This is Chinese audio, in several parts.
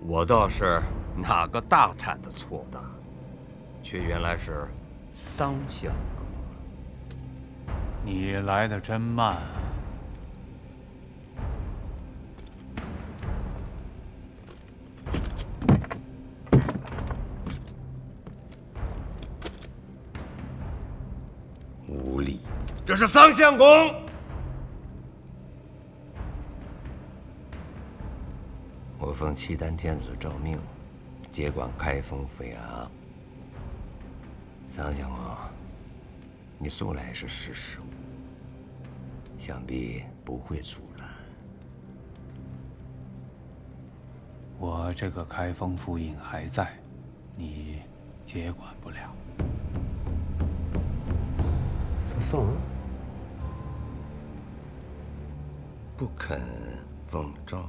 我倒是哪个大胆的错的，却原来是桑相公。你来的真慢啊。无礼，这是桑相公。我奉契丹天子诏命，接管开封府衙。桑相公，你素来是识时务，想必不会阻拦。我这个开封府尹还在，你接管不了。宋不肯奉诏。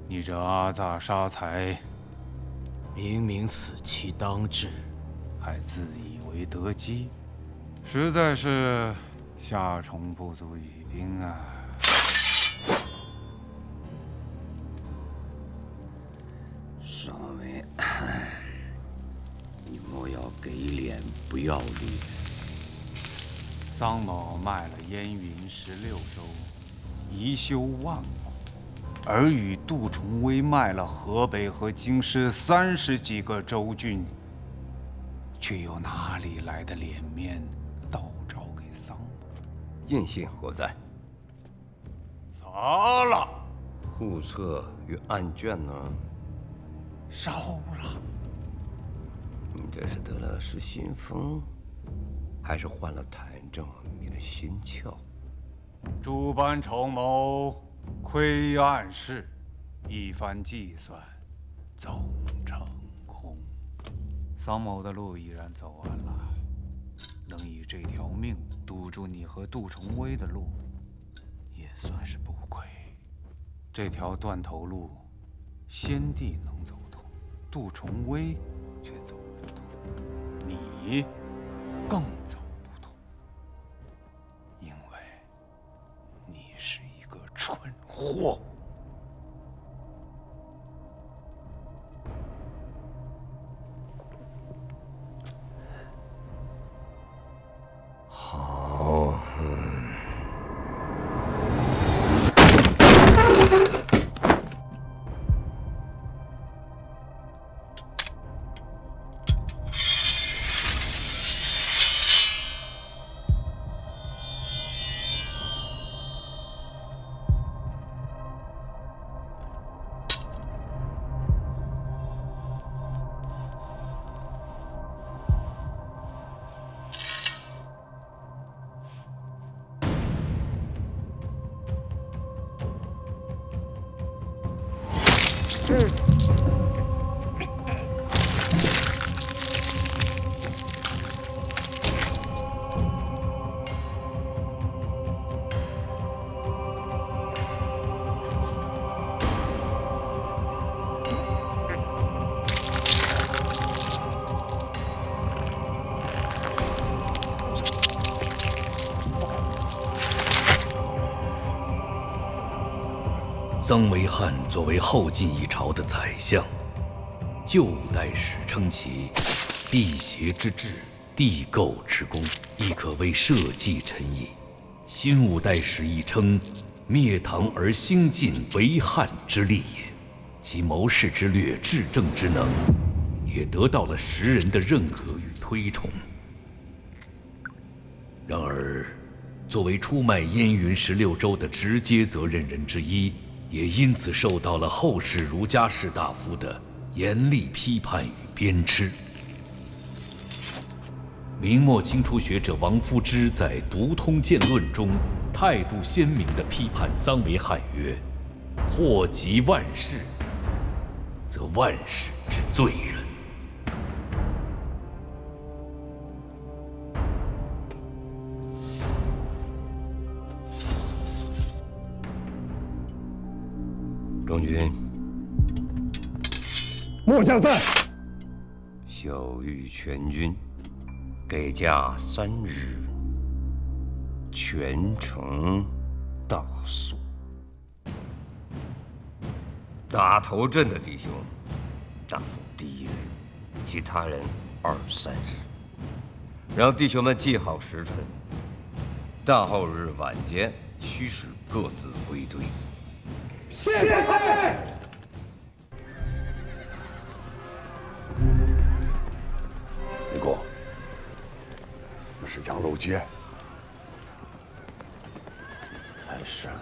你这阿臧杀财，明明死期当至，还自以为得机，实在是夏虫不足语冰啊！少尉，你莫要给脸不要脸。桑某卖了燕云16州，宜修万国，而与杜重威卖了河北和京师30几个州郡，却又哪里来的脸面道诏给桑某？印信何在？砸了！户册与案卷呢？烧了！你这是得了失心疯，还是患了痰症迷了心窍？诸般筹谋，窥暗室，一番计算，总成空。桑某的路已然走完了，能以这条命堵住你和杜重威的路，也算是不亏。这条断头路，先帝能走通，杜重威却走不通，你更走不通，因为你是一个蠢货。好，曾维汉作为后晋一朝的宰相，旧五代史称其辟邪之治，地构之功，亦可谓社稷臣也。新五代史亦称灭唐而兴晋，为汉之利也。其谋士之略，治政之能，也得到了时人的认可与推崇。然而，作为出卖燕云16州的直接责任人之一，也因此受到了后世儒家士大夫的严厉批判与鞭笞。明末清初学者王夫之在《独通鉴论》中态度鲜明地批判桑维汉曰：“祸及万世，则万世之罪人。”中军，末将在。晓谕全军，改假3日，全全城大肃。打头阵的弟兄，大封第一日，其他人2、3日，让弟兄们记好时辰。大后日晚间，须使各自归队。谢配。林公，这是杨楼街。开始了。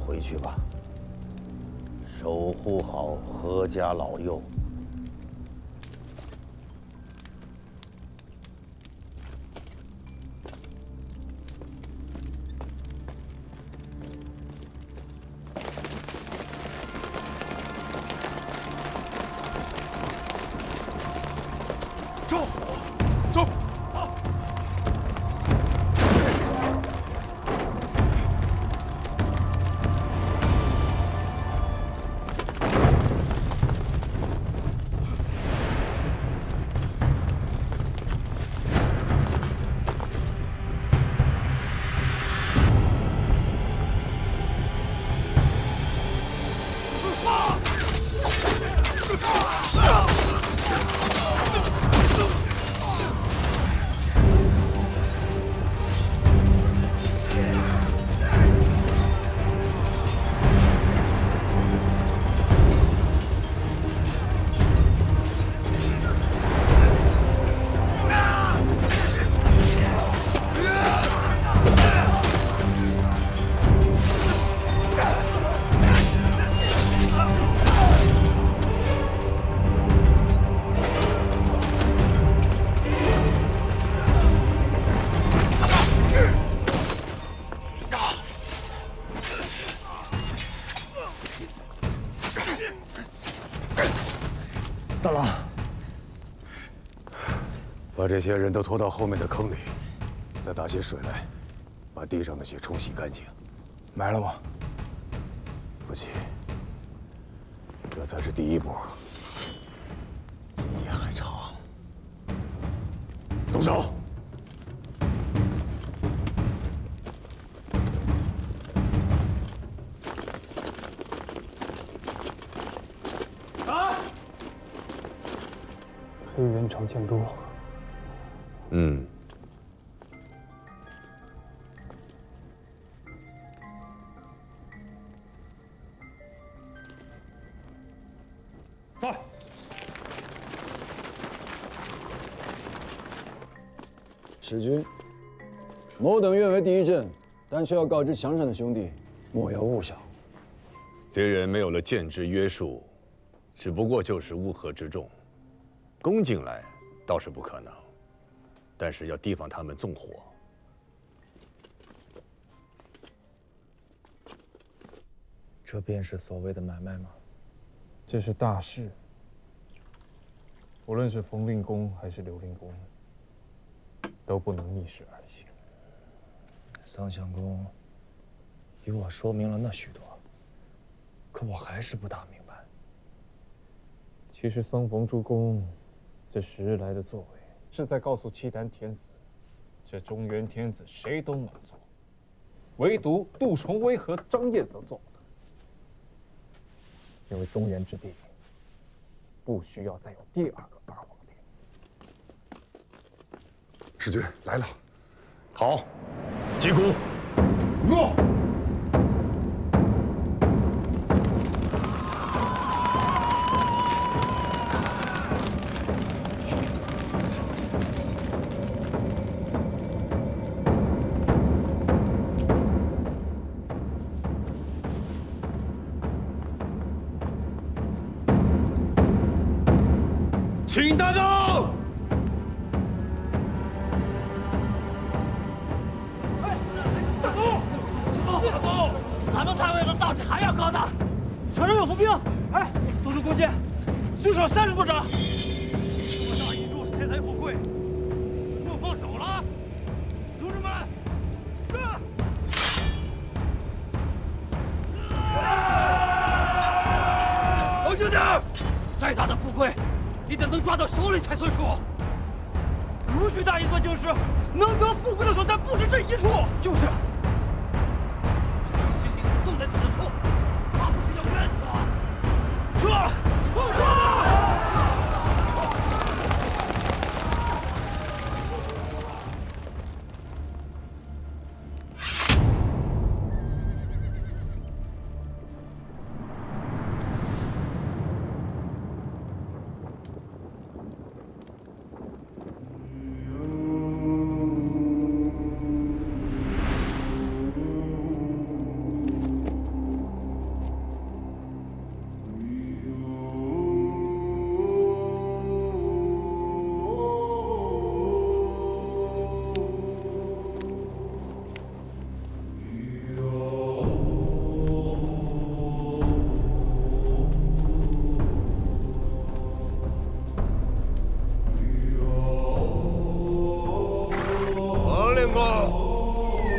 回去吧，守护好何家老幼。赵府，走。大郎，把这些人都拖到后面的坑里，再打些水来，把地上的血冲洗干净。埋了吗？不急，这才是第一步，今夜还长。动手！黑元朝见多。嗯。在。使君，某等愿为第一阵，但却要告知墙上的兄弟，莫要误想。贼人没有了剑之约束，只不过就是乌合之众，攻进来倒是不可能，但是要提防他们纵火。这便是所谓的买卖吗？这是大事，无论是冯令公还是刘令公，都不能逆势而行。桑相公与我说明了那许多，可我还是不大明白。其实桑冯诸公这10日来的作为，是在告诉契丹天子，这中原天子谁都能做，唯独杜重威和张燕则做不得。因为中原之地不需要再有第2个二皇帝。使君来了，好，击鼓，诺。请大刀！咱们太尉的大旗还要高呢。城上有伏兵，哎，都是弓箭，最少30多张。这么大一柱是天财富贵，莫放手了！兄弟们，上！冷静点，再大的富贵，也得能抓到手里才算数。如许大一座京师，能得富贵的所在不止这一处。就是。送在此处，怕不是要冤死了！撤！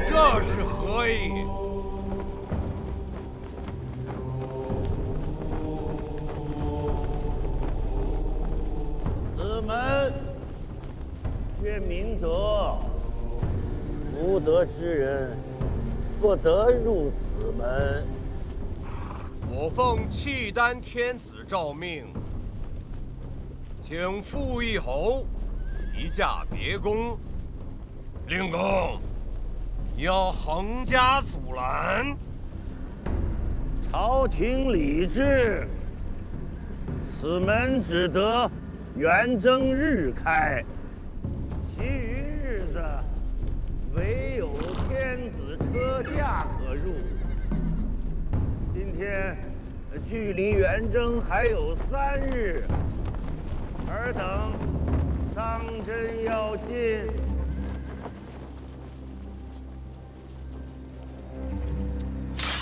这是何意？此门曰明德，无德之人不得入此门。我奉契丹天子诏命，请傅义侯移驾别宫。令公，要横加阻拦。朝廷礼制，此门只得元正日开，其余日子唯有天子车驾可入。今天距离元正还有3日，尔等当真要进？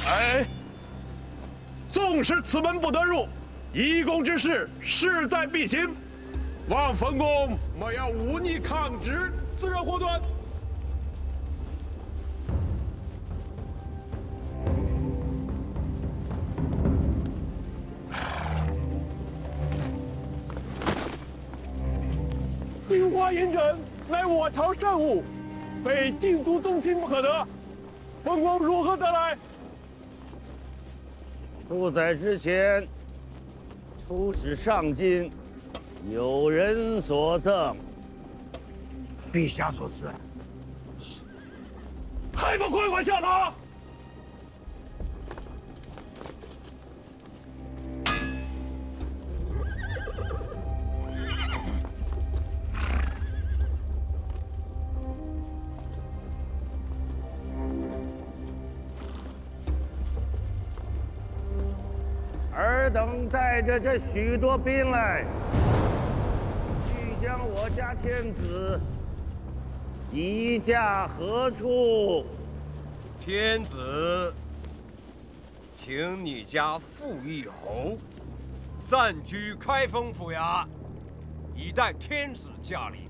哎，纵使此门不得入，一公之事势在必行，望冯公莫要忤逆抗旨，自然祸端。金花银枕乃我朝圣物，非禁足宗亲不可得。冯公如何得来？数载之前，出使上京，有人所赠。陛下所赐，还不快快下马！尔等带着这许多兵来，欲将我家天子移驾何处？天子，请你家傅义侯暂居开封府衙，以待天子驾临。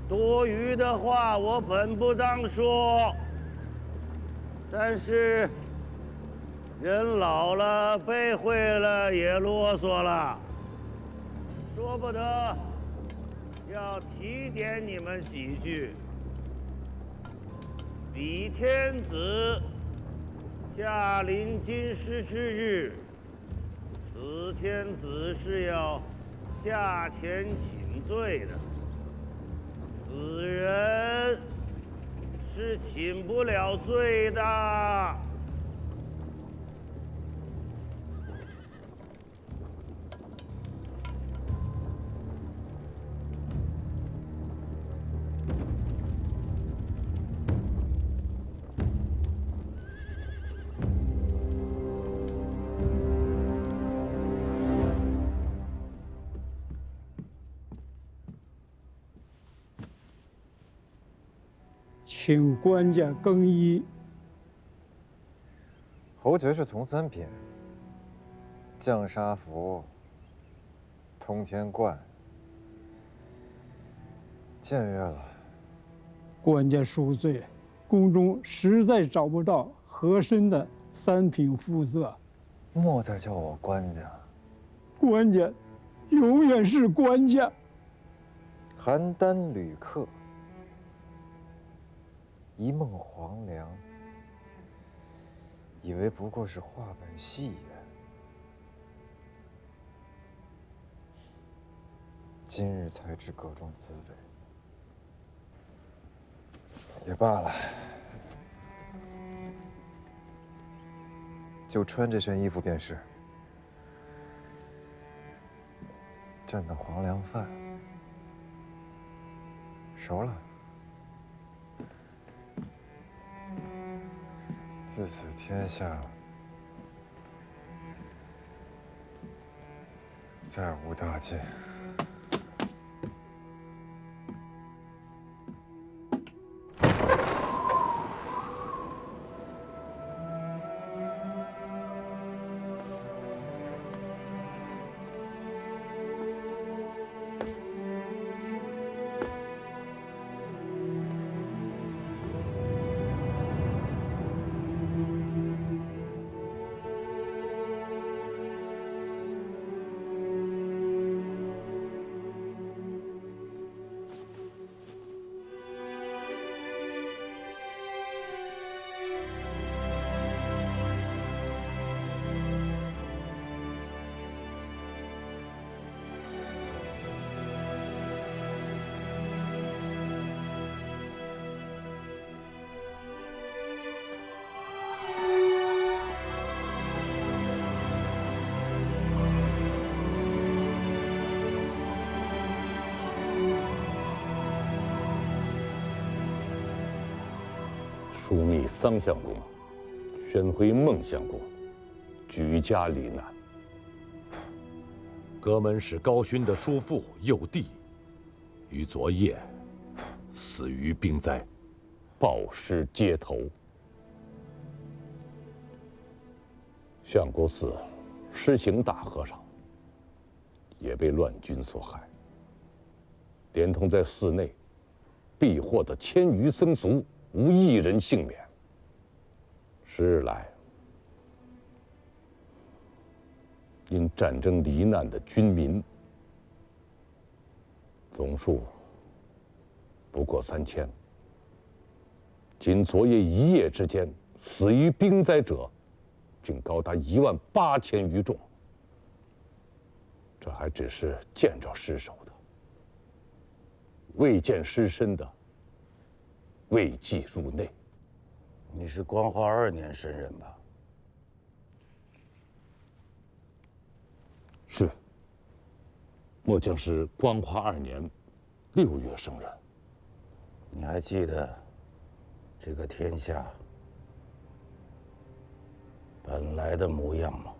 多余的话我本不当说，但是人老了，背会了，也啰嗦了，说不得要提点你们几句。李天子驾临京师之日，此天子是要驾前请罪的，此人是请不了罪的。请官家更衣。侯爵是从三品，降沙符，通天冠，僭越了。官家恕罪，宫中实在找不到合身的三品肤色。莫再叫我官家。官家，永远是官家。邯郸旅客。一梦黄粱，以为不过是话本戏言。今日才知各种滋味。也罢了，就穿这身衣服便是。蘸的黄粱饭，熟了。自此天下再无大戒。枢密桑相公，宣徽孟相公，举家罹难。阁门使高勋的叔父幼弟，于昨夜死于病灾，暴尸街头。相国寺施行大和尚也被乱军所害，连同在寺内避祸的1000余僧俗，无一人幸免。10日来，因战争罹难的军民总数不过3000。仅昨夜一夜之间，死于兵灾者，竟高达18000余众。这还只是见着尸首的，未见尸身的，未计入内。你是光化2年生人吧？是。末将是光化2年6月生人。你还记得这个天下本来的模样吗？